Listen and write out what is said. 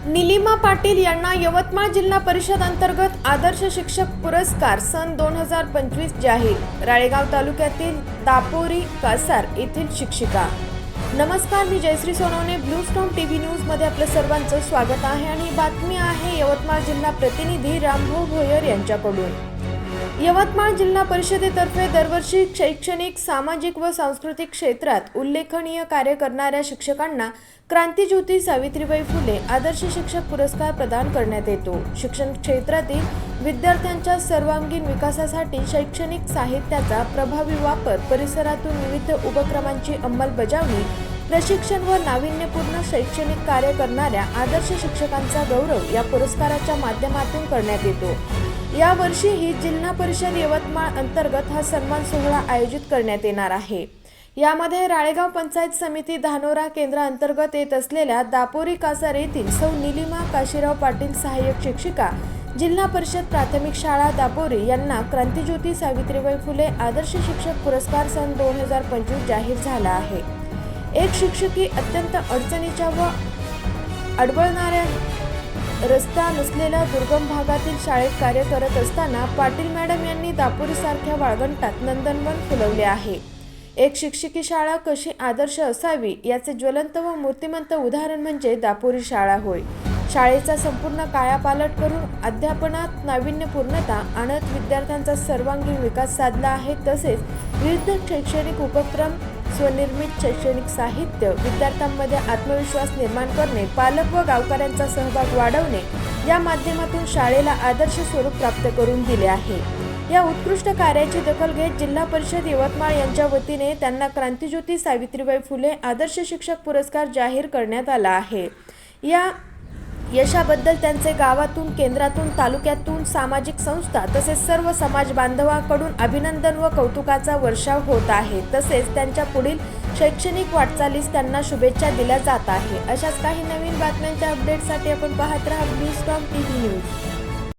निलिमा पाटील यांना यवतमाळ जिल्हा परिषद अंतर्गत आदर्श शिक्षक पुरस्कार सन 2025 जाहीर। राळेगाव तालुक्यातील दापोरी कासार येथील शिक्षिका। नमस्कार, मी Jayashree Sonawane, Blue Storm TV News मध्ये आपलं सर्वांचं स्वागत आहे आणि बातमी आहे यवतमाळ जिल्हा प्रतिनिधी रामभाऊ भोयर यांच्याकडून। यवतमाळ जिल्हा परिषदेतर्फे दरवर्षी शैक्षणिक, सामाजिक व सांस्कृतिक क्षेत्रात उल्लेखनीय कार्य करणाऱ्या शिक्षकांना क्रांतीज्योती सावित्रीबाई फुले आदर्श शिक्षक पुरस्कार प्रदान करण्यात येतो। शिक्षण क्षेत्रातील विद्यार्थ्यांच्या सर्वांगीण विकासासाठी शैक्षणिक साहित्याचा प्रभावी वापर, परिसरातून विविध उपक्रमांची अंमलबजावणी, प्रशिक्षण व नाविन्यपूर्ण शैक्षणिक कार्य करणाऱ्या आदर्श शिक्षकांचा गौरव या पुरस्काराच्या माध्यमातून करण्यात येतो। या वर्षीही जिल्हा परिषद यवतमाळ अंतर्गत हा सन्मान सोहळा आयोजित करण्यात येणार आहे। यामध्ये राळेगाव पंचायत समिती धानोरा केंद्राअंतर्गत येत असलेल्या दापोरी कासार येथील सौ निलिमा काशीराव पाटील सहाय्यक शिक्षिका, जिल्हा परिषद प्राथमिक शाळा दापोरी यांना क्रांतीज्योती सावित्रीबाई फुले आदर्श शिक्षक पुरस्कार सन 2025 जाहीर झाला आहे। एक शिक्षकी अत्यंत अडचणीच्या व अडवळणाऱ्या रस्ता नसलेल्या दुर्गम भागातील शाळेत कार्य करत असताना पाटील मॅडम यांनी दापोरीसारख्या वाळवंटात नंदनवन फुलवले आहे। एक शिक्षकी शाळा कशी आदर्श असावी याचे ज्वलंत व मूर्तिमंत उदाहरण म्हणजे दापोरी शाळा होय। शाळेचा संपूर्ण कायापालट करून अध्यापनात नाविन्यपूर्णता आणत विद्यार्थ्यांचा सर्वांगीण विकास साधला आहे। तसेच विविध शैक्षणिक उपक्रम, स्वनिर्मित शैक्षणिक साहित्य, विद्यार्थ्यांमध्ये आत्मविश्वास निर्माण करणे, पालक व गावकऱ्यांचा सहभाग वाढवणे या माध्यमातून शाळेला आदर्श स्वरूप प्राप्त करून दिले आहे। या उत्कृष्ट कार्याची दखल घेत जिल्हा परिषद यवतमाळ यांच्या वतीने त्यांना क्रांतीज्योती सावित्रीबाई फुले आदर्श शिक्षक पुरस्कार जाहीर करण्यात आला आहे। या यशाबद्दल त्यांचे गावातून, केंद्रातून, तालुक्यातून, सामाजिक संस्था तसेच सर्व समाज बांधवांकडून अभिनंदन व कौतुकाचा वर्षाव होत आहे। तसेच त्यांच्या पुढील शैक्षणिक वाटचालीस त्यांना शुभेच्छा दिल्या जात आहे। अशाच काही नवीन बातम्यांच्या अपडेटसाठी आपण पाहत राहा ब्लू स्टॉर्म टीव्ही न्यूज।